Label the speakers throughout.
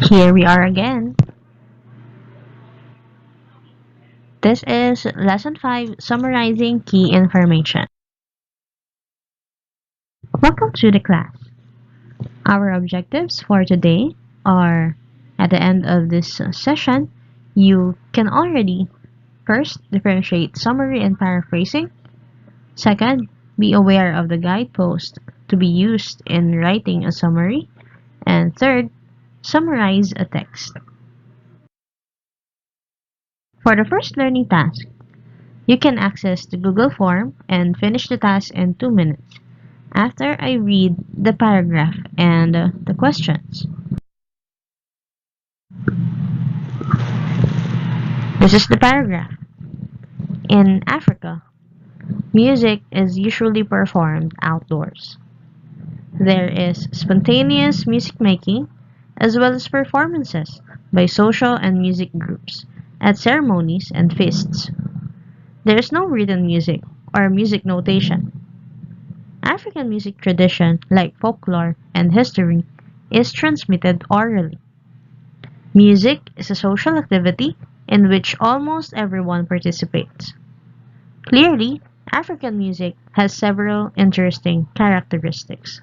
Speaker 1: Here we are again. This is Lesson 5, Summarizing Key Information. Welcome to the class. Our objectives for today are, at the end of this session, you can already first differentiate summary and paraphrasing. Second, be aware of the guidepost to be used in writing a summary. And third, summarize a text. For the first learning task, you can access the Google form and finish the task in 2 minutes after I read the paragraph and the questions. This is the paragraph. In Africa, music is usually performed outdoors. There is spontaneous music making as well as performances by social and music groups at ceremonies and feasts. There is no written music or music notation. African music tradition, like folklore and history, is transmitted orally. Music is a social activity in which almost everyone participates. Clearly, African music has several interesting characteristics.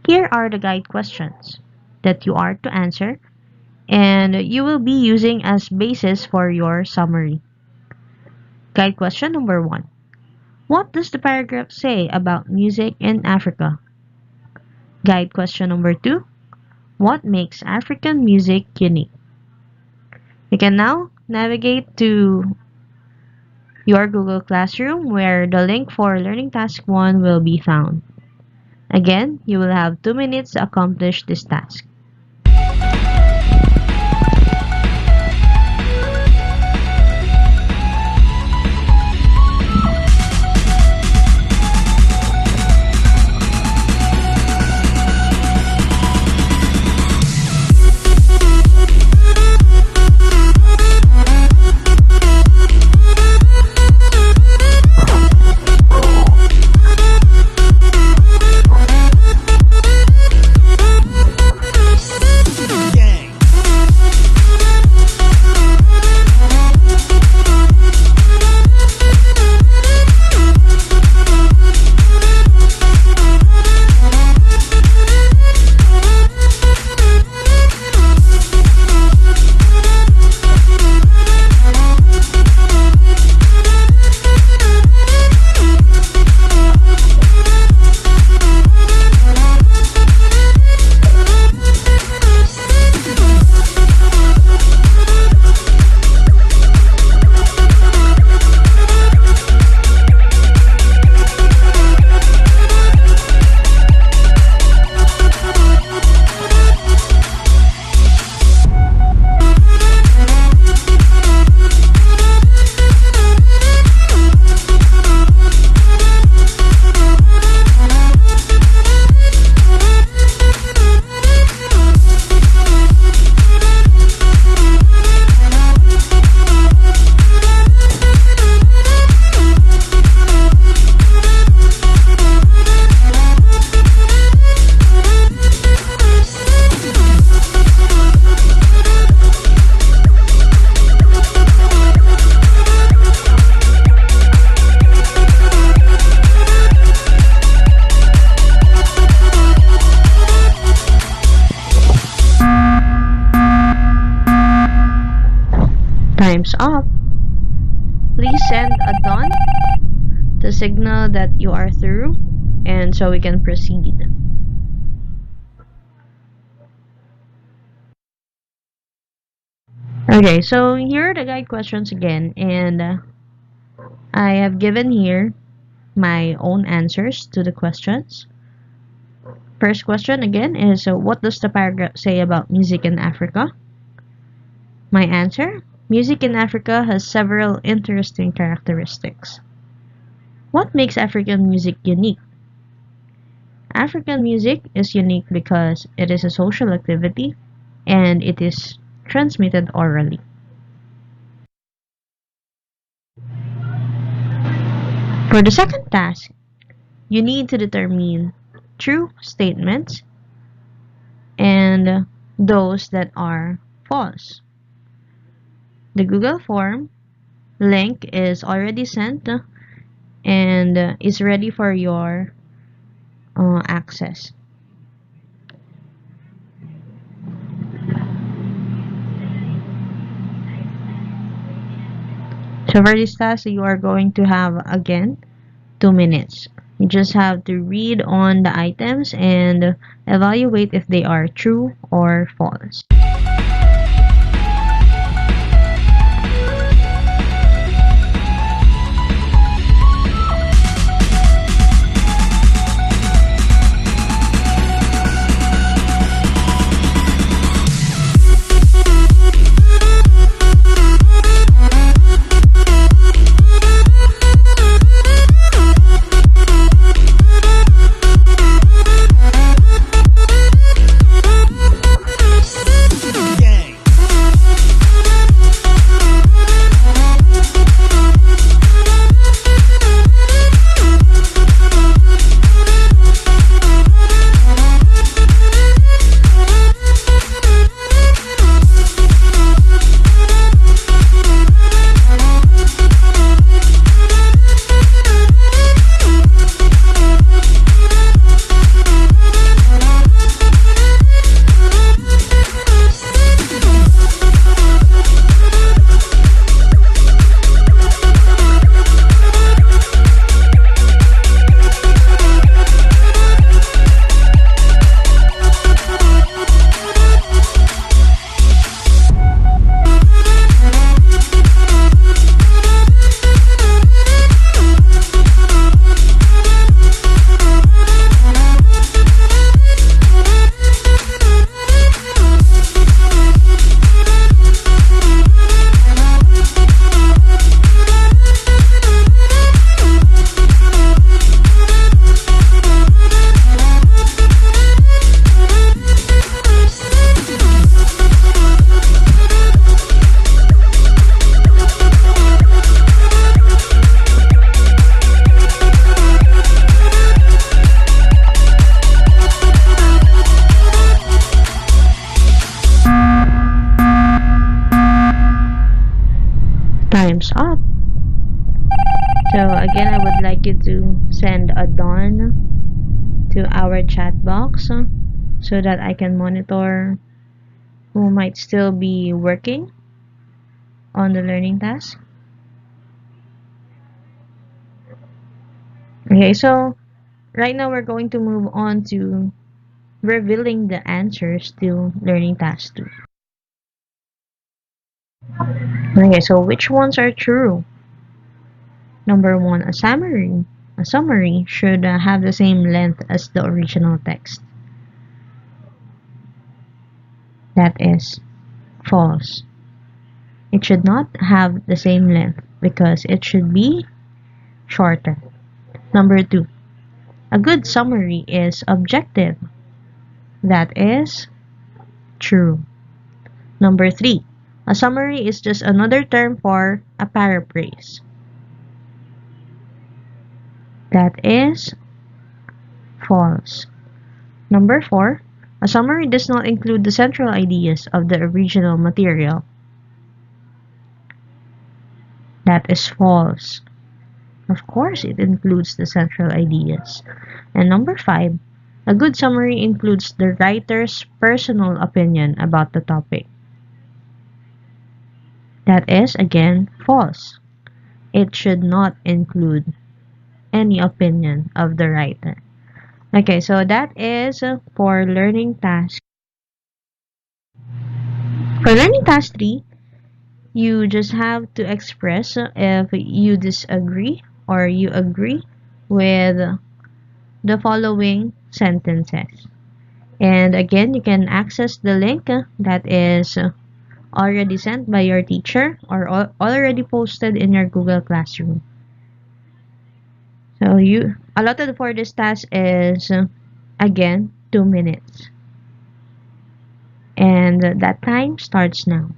Speaker 1: Here are the guide questions that you are to answer and you will be using as basis for your summary. Guide question number 1. What does the paragraph say about music in Africa? Guide question number 2. What makes African music unique? You can now navigate to your Google Classroom where the link for Learning Task 1 will be found. Again, you will have 2 minutes to accomplish this task. Time's up. Please send a done to signal that you are through and so we can proceed. Okay, so here are the guide questions again, and I have given here my own answers to the questions. First question again is what does the paragraph say about music in Africa? My answer: music in Africa has several interesting characteristics. What makes African music unique? African music is unique because it is a social activity and it is transmitted orally. For the second task, you need to determine true statements and those that are false. The Google form link is already sent and is ready for your access. So for this task, you are going to have again 2 minutes. You just have to read on the items and evaluate if they are true or false. Time's up. So again, I would like you to send a done to our chat box so that I can monitor who might still be working on the learning task. Okay, so right now we're going to move on to revealing the answers to learning task 2. Okay, so which ones are true? Number 1, a summary. A summary should have the same length as the original text. That is false. It should not have the same length because it should be shorter. Number 2, a good summary is objective. That is true. Number 3, a summary is just another term for a paraphrase. That is false. Number 4, a summary does not include the central ideas of the original material. That is false. Of course, it includes the central ideas. And number 5, a good summary includes the writer's personal opinion about the topic. That is, again, false. It should not include any opinion of the writer. Okay, so that is for learning task. For learning task 3, you just have to express if you disagree or you agree with the following sentences. And again, you can access the link that is already sent by your teacher or already posted in your Google Classroom. So allotted for this task is again 2 minutes. And that time starts now.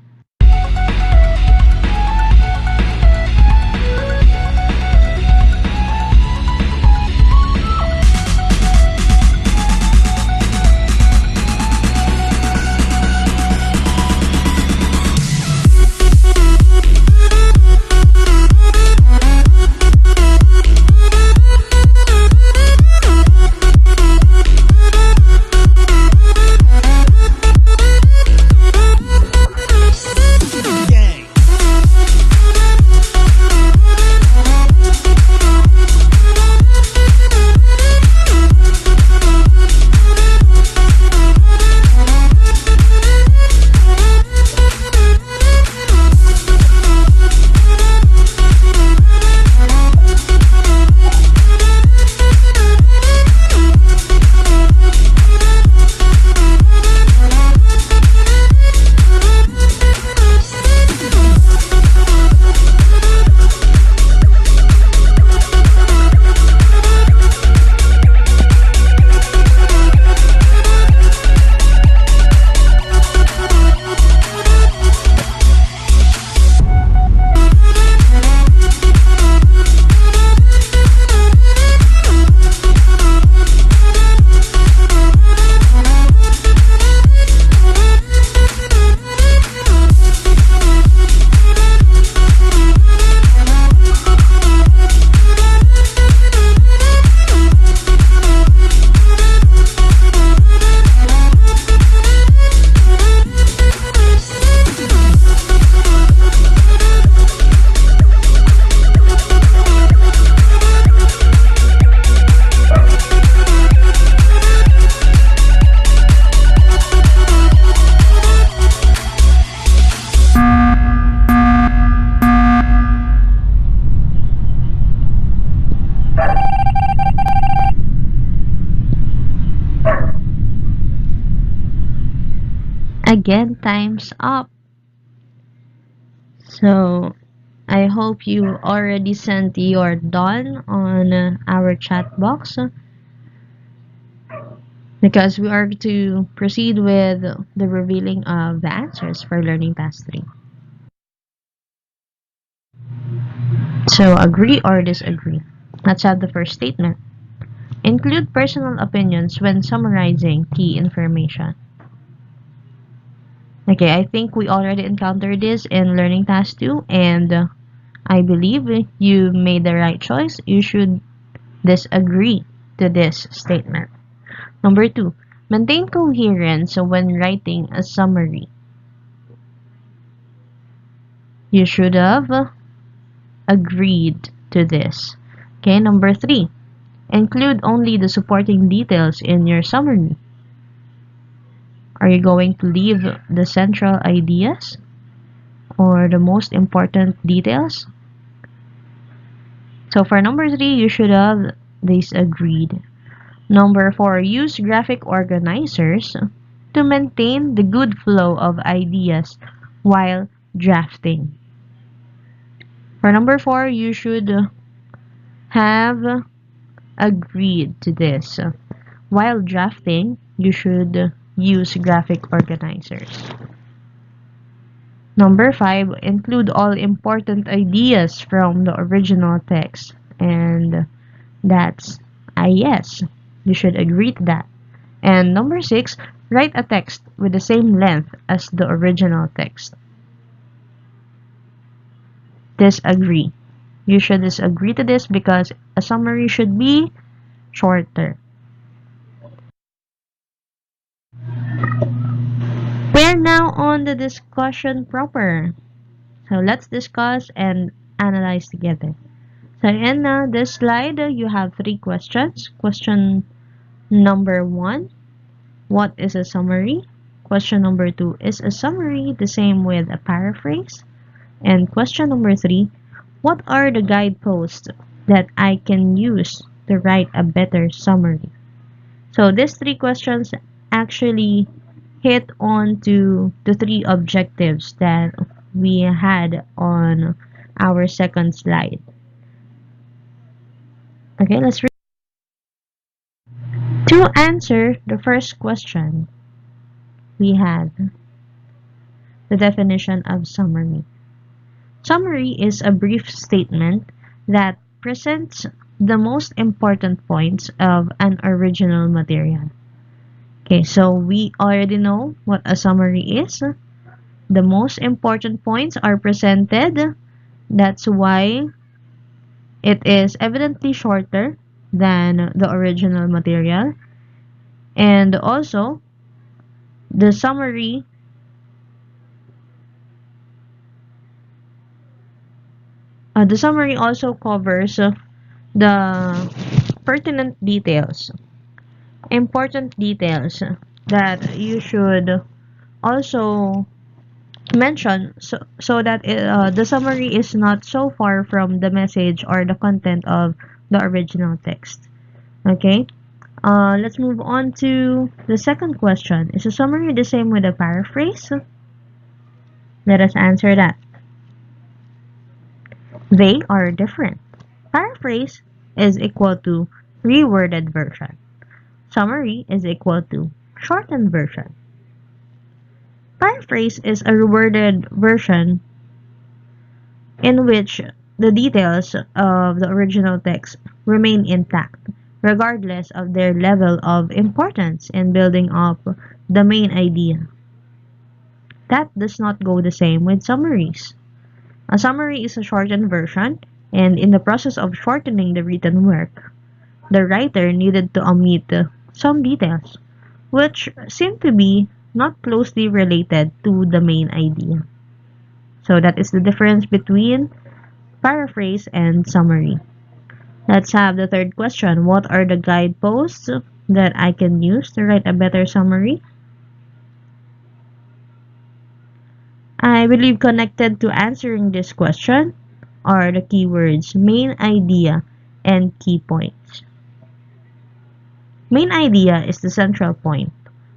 Speaker 1: again, time's up. So I hope you already sent your done on our chat box, because we are to proceed with the revealing of the answers for Learning Task 3. So agree or disagree. Let's have the first statement. Include personal opinions when summarizing key information. Okay, I think we already encountered this in Learning Task 2, and I believe you made the right choice. You should disagree to this statement. Number 2, maintain coherence when writing a summary. You should have agreed to this. Okay, number 3, include only the supporting details in your summary. Are you going to leave the central ideas or the most important details? So for number 3, you should have disagreed. Number 4, use graphic organizers to maintain the good flow of ideas while drafting. For number 4, you should have agreed to this. While drafting, you should use graphic organizers. Number 5, include all important ideas from the original text. And that's a yes. You should agree to that. And number 6, write a text with the same length as the original text. Disagree. You should disagree to this because a summary should be shorter. We're now on the discussion proper. So let's discuss and analyze together. So in this slide, you have 3 questions. Question number 1, what is a summary? Question number 2, is a summary the same with a paraphrase? And question number 3, what are the guideposts that I can use to write a better summary? So these 3 questions actually hit on to the 3 objectives that we had on our second slide. Okay, let's read. To answer the first question, we have the definition of summary. Summary is a brief statement that presents the most important points of an original material. Okay, so we already know what a summary is. The most important points are presented. That's why it is evidently shorter than the original material. And also, the summary also covers the pertinent details, important details that you should also mention, so that the summary is not so far from the message or the content of the original text. Okay, let's move on to the second question. Is a summary the same with a paraphrase? Let us answer that. They are different. Paraphrase is equal to reworded version. Summary is equal to shortened version. Paraphrase is a reworded version in which the details of the original text remain intact, regardless of their level of importance in building up the main idea. That does not go the same with summaries. A summary is a shortened version, and in the process of shortening the written work, the writer needed to omit some details, which seem to be not closely related to the main idea. So that is the difference between paraphrase and summary. Let's have the third question. What are the guideposts that I can use to write a better summary? I believe connected to answering this question are the keywords main idea and key points. Main idea is the central point,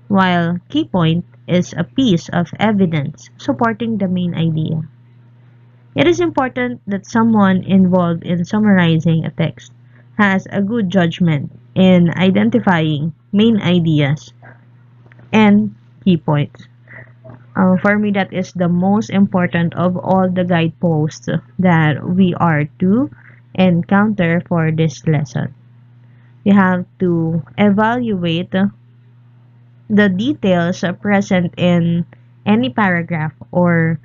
Speaker 1: while key point is a piece of evidence supporting the main idea. It is important that someone involved in summarizing a text has a good judgment in identifying main ideas and key points. For me, that is the most important of all the guideposts that we are to encounter for this lesson. You have to evaluate the details present in any paragraph or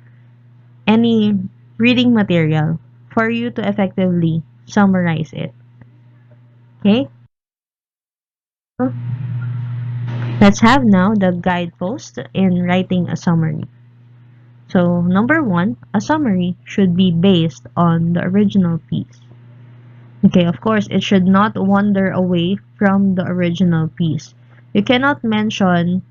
Speaker 1: any reading material for you to effectively summarize it. Okay? Let's have now the guidepost in writing a summary. So, number one, a summary should be based on the original piece. Okay, of course, it should not wander away from the original piece. You cannot mention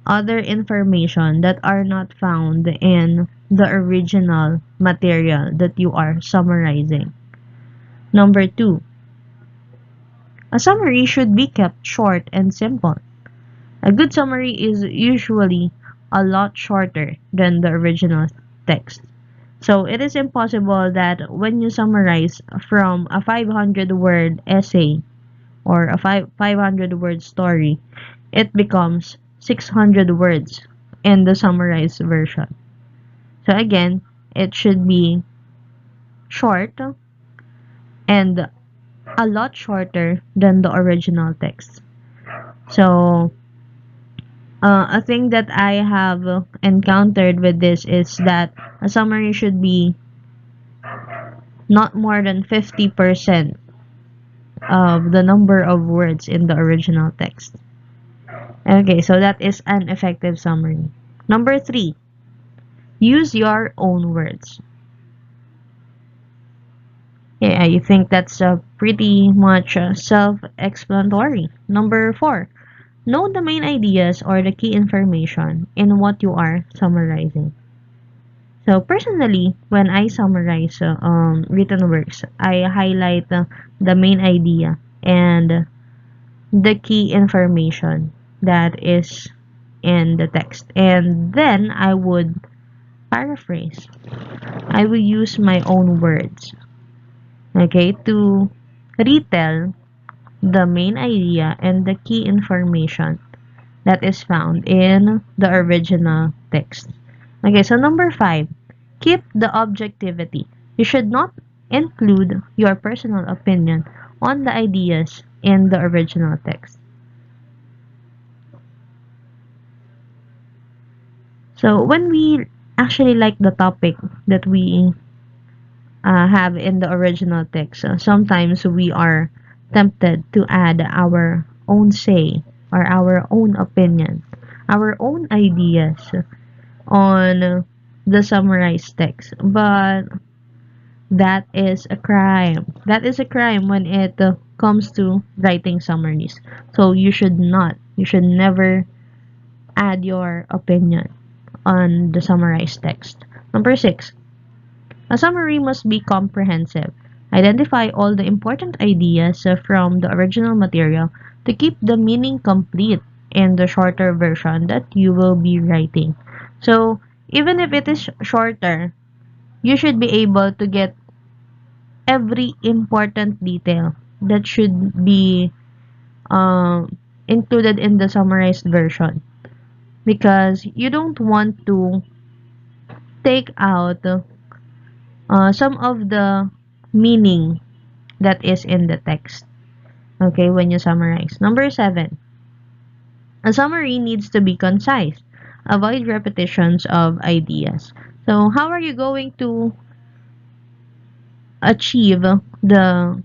Speaker 1: other information that are not found in the original material that you are summarizing. Number two, a summary should be kept short and simple. A good summary is usually a lot shorter than the original text. So it is impossible that when you summarize from a 500-word essay or a 500-word story, it becomes 600 words in the summarized version. So again, it should be short and a lot shorter than the original text. So a thing that I have encountered with this is that a summary should be not more than 50% of the number of words in the original text. Okay, so that is an effective summary. Number three, use your own words. Yeah, I think that's pretty much self-explanatory. Number four, know the main ideas or the key information in what you are summarizing. So personally, when I summarize written works, I highlight the main idea and the key information that is in the text. And then I would paraphrase. I will use my own words, okay, to retell the main idea and the key information that is found in the original text. Okay, so number five, keep the objectivity. You should not include your personal opinion on the ideas in the original text. So when we actually like the topic that we have in the original text, sometimes we are tempted to add our own say or our own opinion, our own ideas on the summarized text. But that is a crime. That is a crime when it comes to writing summaries. So you should never add your opinion on the summarized text. Number six, a summary must be comprehensive. Identify all the important ideas from the original material to keep the meaning complete in the shorter version that you will be writing. So, even if it is shorter, you should be able to get every important detail that should be included in the summarized version, because you don't want to take out some of the meaning that is in the text, okay, when you summarize. Number seven, a summary needs to be concise. Avoid repetitions of ideas. So how are you going to achieve um,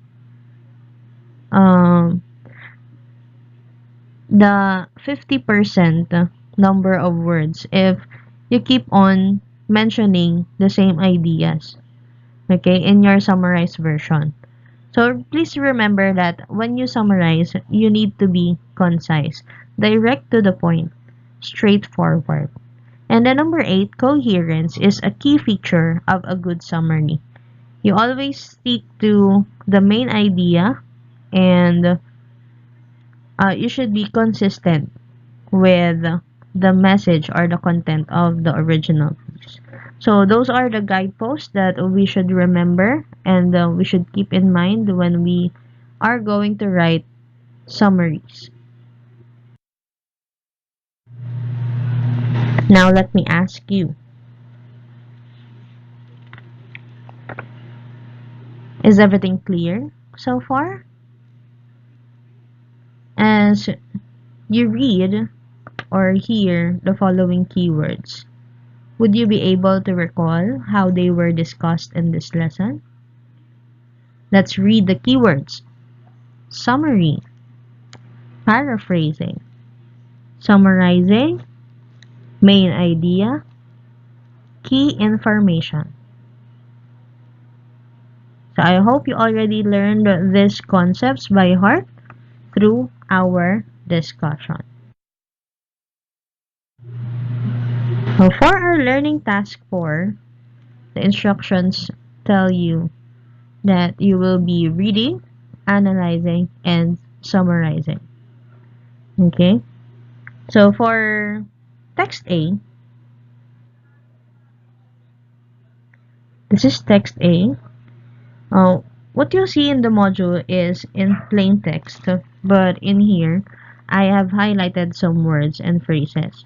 Speaker 1: the 50% number of words if you keep on mentioning the same ideas, okay, in your summarized version? So please remember that when you summarize, you need to be concise, direct to the point, straightforward. And then number eight, coherence is a key feature of a good summary. You always stick to the main idea, and you should be consistent with the message or the content of the original piece. So those are the guideposts that we should remember and we should keep in mind when we are going to write summaries. Now let me ask you, is everything clear so far? As you read or hear the following keywords, would you be able to recall how they were discussed in this lesson? Let's read the keywords. Summary, paraphrasing, summarizing, main idea, key information. So I hope you already learned these concepts by heart through our discussion. So for our learning task 4, the instructions tell you that you will be reading, analyzing, and summarizing. Okay? So for text A, this is text A. What you'll see in the module is in plain text, but in here, I have highlighted some words and phrases.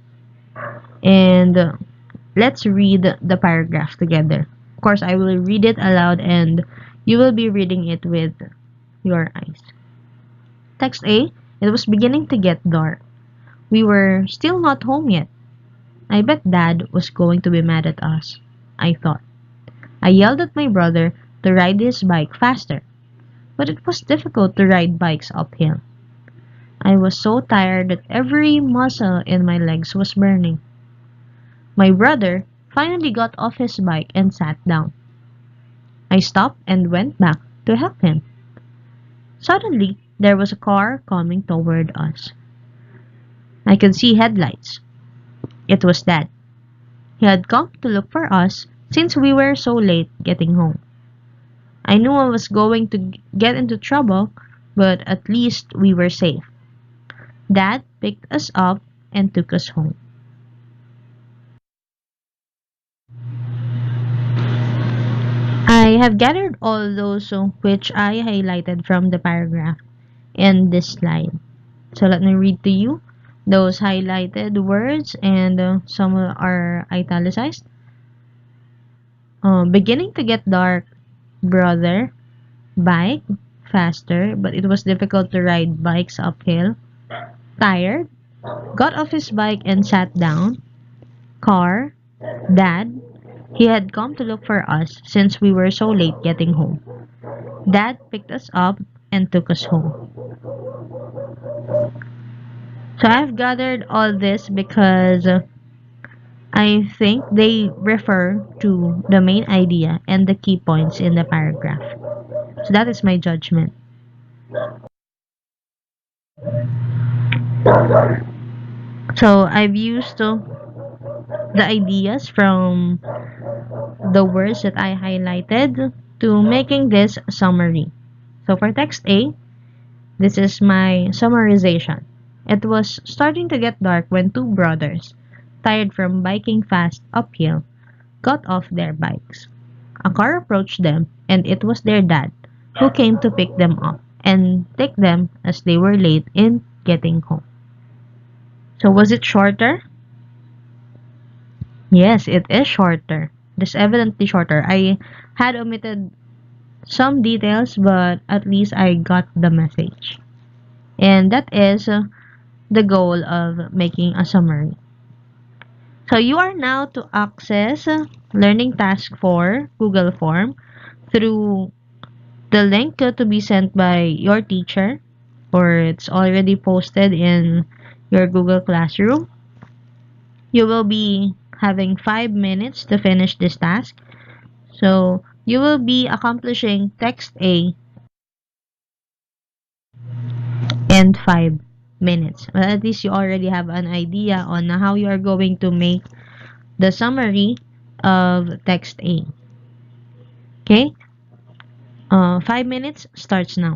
Speaker 1: And let's read the paragraph together. Of course, I will read it aloud and you will be reading it with your eyes. Text A, it was beginning to get dark. We were still not home yet. I bet Dad was going to be mad at us, I thought. I yelled at my brother to ride his bike faster, but it was difficult to ride bikes uphill. I was so tired that every muscle in my legs was burning. My brother finally got off his bike and sat down. I stopped and went back to help him. Suddenly, there was a car coming toward us. I could see headlights. It was Dad. He had come to look for us since we were so late getting home. I knew I was going to get into trouble, but at least we were safe. Dad picked us up and took us home. I have gathered all those which I highlighted from the paragraph in this slide. So let me read to you those highlighted words and some are italicized. Beginning to get dark, brother, bike, faster, but it was difficult to ride bikes uphill. Tired, got off his bike and sat down. Car, Dad, he had come to look for us since we were so late getting home. Dad picked us up and took us home. So I've gathered all this because I think they refer to the main idea and the key points in the paragraph. So that is my judgment. So I've used the ideas from the words that I highlighted to making this summary. So for text A, this is my summarization. It was starting to get dark when two brothers, tired from biking fast uphill, got off their bikes. A car approached them and it was their dad who came to pick them up and take them as they were late in getting home. So was it shorter? Yes, it is shorter. It is evidently shorter. I had omitted some details, but at least I got the message. And that is the goal of making a summary. So you are now to access Learning Task 4 Google Form through the link to be sent by your teacher, or it's already posted in your Google Classroom. You will be having 5 minutes to finish this task. So you will be accomplishing text A in 5 minutes. Well, at least you already have an idea on how you are going to make the summary of text A. Okay? 5 minutes starts now.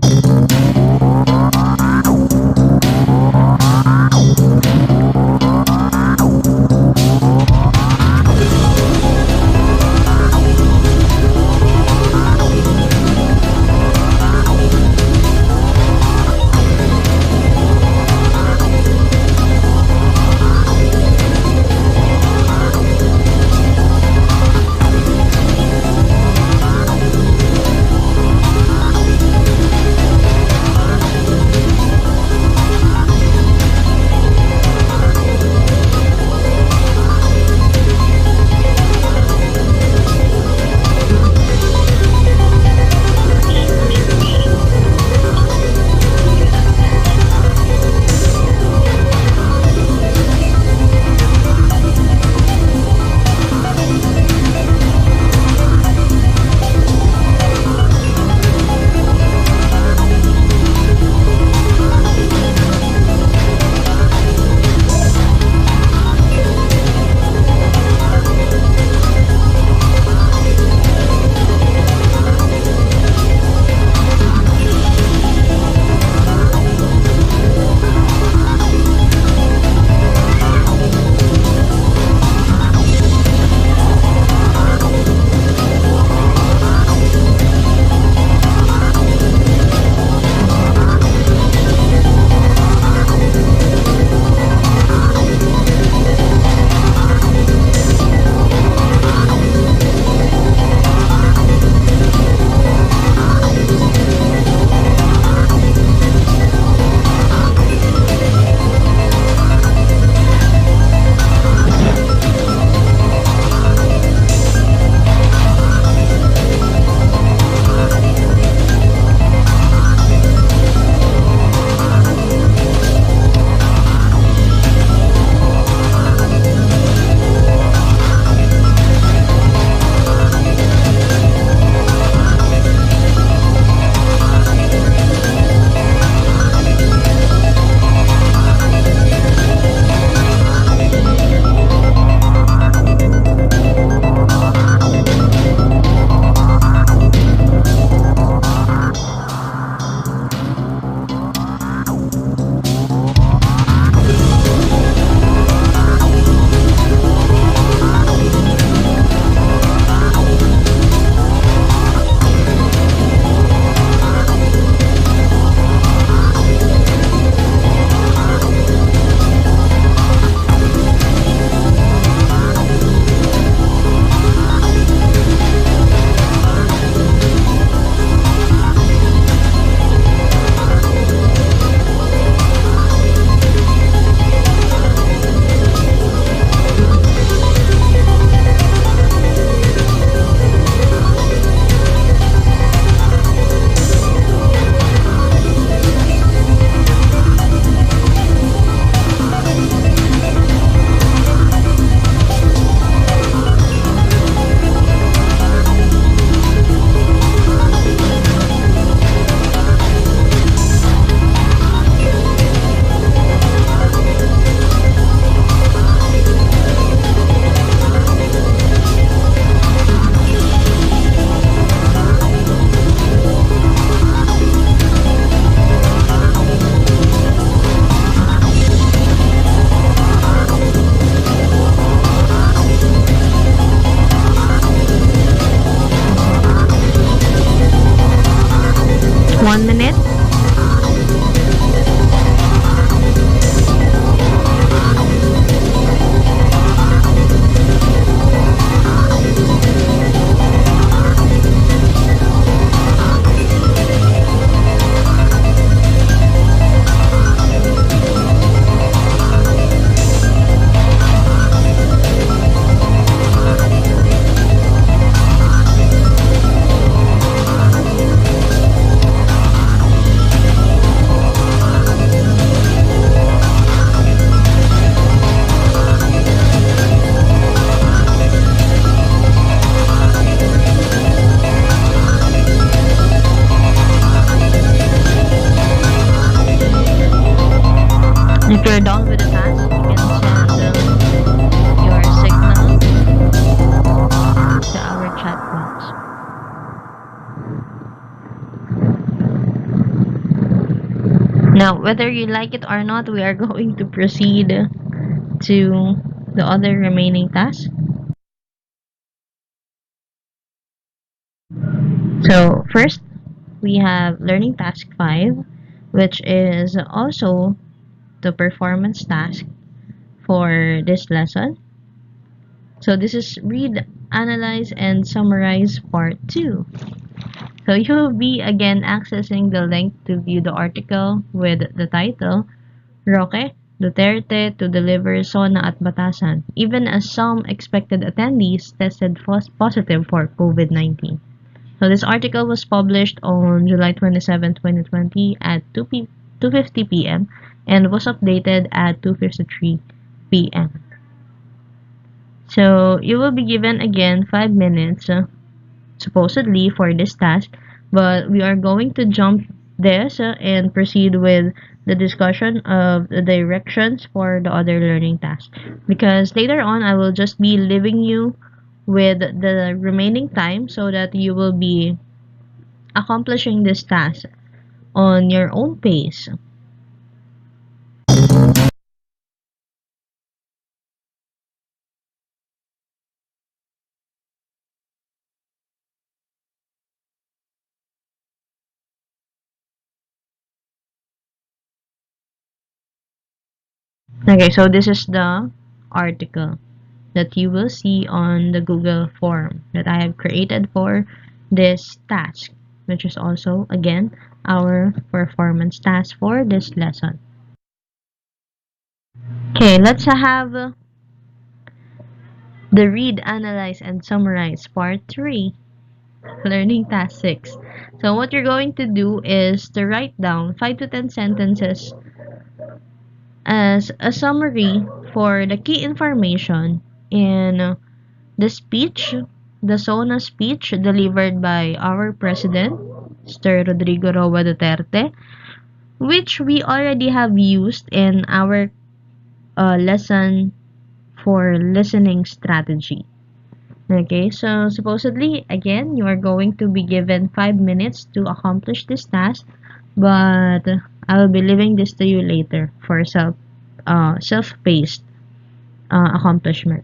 Speaker 1: Now, whether you like it or not, we are going to proceed to the other remaining tasks. So, first, we have learning task 5, which is also the performance task for this lesson. So, this is read, analyze, and summarize part 2. So, you'll be again accessing the link to view the article with the title Roque Duterte to deliver SONA at Batasan, even as some expected attendees tested positive for COVID-19. So this article was published on July 27, 2020 at 2:50 p.m. and was updated at 2:53 p.m. So you will be given again 5 minutes supposedly for this task, but we are going to jump this and proceed with the discussion of the directions for the other learning tasks, because later on I will just be leaving you with the remaining time so that you will be accomplishing this task on your own pace. Okay, so this is the article that you will see on the Google form that I have created for this task, which is also, again, our performance task for this lesson. Okay, let's have the read, analyze, and summarize part 3, learning task 6. So what you're going to do is to write down 5 to 10 sentences as a summary for the key information in the speech, the SONA speech delivered by our President, Mr. Rodrigo Roa Duterte, which we already have used in our lesson for listening strategy. Okay, so supposedly, again, you are going to be given 5 minutes to accomplish this task, but I will be leaving this to you later for self-paced accomplishment.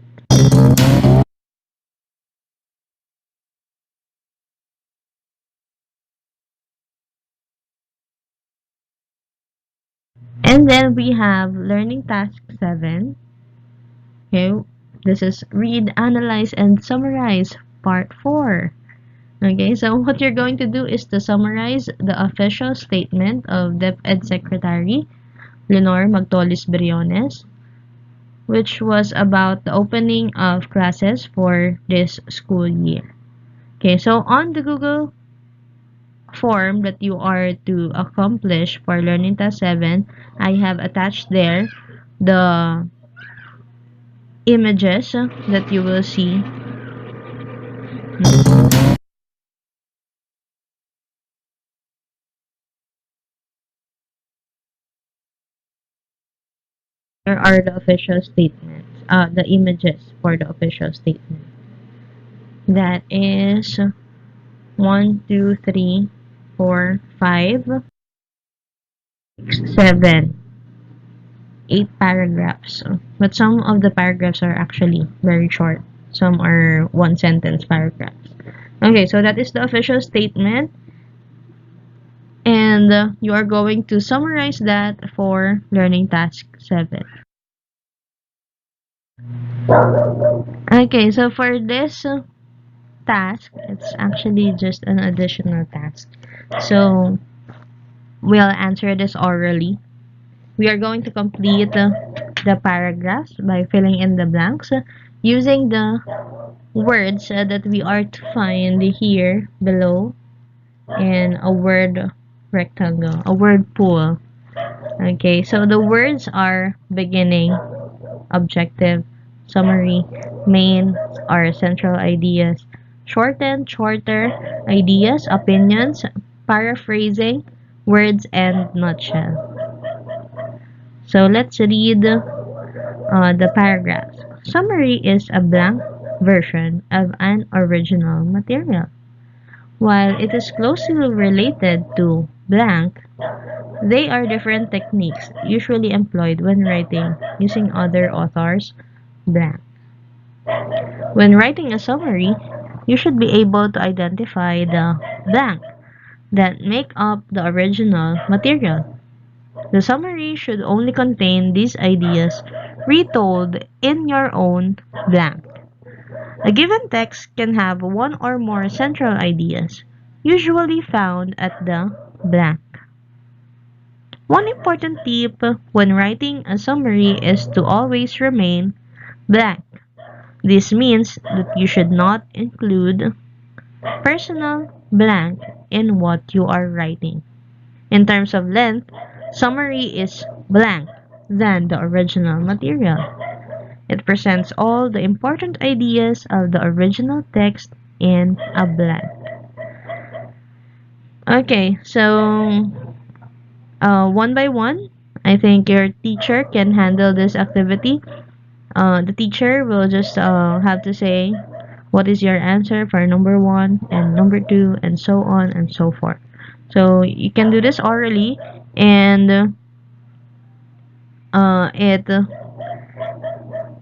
Speaker 1: And then we have learning task 7. Okay, this is read, analyze, and summarize part 4. Okay, so what you're going to do is to summarize the official statement of DepEd Secretary Leonor Magtolis Briones, which was about the opening of classes for this school year. Okay, so on the Google form that you are to accomplish for Learning Task 7, I have attached there the images that you will see. Here are the official statements, the images for the official statement. That is 1, 2, 3, 4, 5, 6, 7, 8 paragraphs. But some of the paragraphs are actually very short. Some are one sentence paragraphs. Okay, so that is the official statement. And you are going to summarize that for learning task 7. Okay, so for this task, it's actually just an additional task. So we'll answer this orally. We are going to complete the paragraphs by filling in the blanks using the words that we are to find here below in a word rectangle, a word pool. Okay, so the words are beginning, objective, summary, main are central ideas, shortened, shorter, ideas, opinions, paraphrasing, words, and nutshell. So let's read the paragraphs. Summary is a blank version of an original material. While it is closely related to blank, They are different techniques usually employed when writing using other authors' blank. When writing a summary, you should be able to identify the blank that make up the original material. The summary should only contain these ideas retold in your own blank. A given text can have one or more central ideas, usually found at the blank. One important tip when writing a summary is to always remain blank. This means that you should not include personal blank in what you are writing. In terms of length, summary is blank than the original material. It presents all the important ideas of the original text in a blank. Okay, so one by one, I think your teacher can handle this activity. The teacher will just have to say what is your answer for number one and number two and so on and so forth. So you can do this orally, and it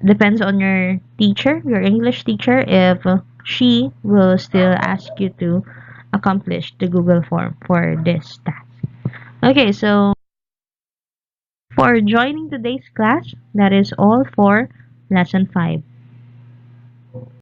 Speaker 1: depends on your teacher, your English teacher, if she will still ask you to accomplish the Google form for this task. Okay, so for joining today's class, that is all for lesson 5.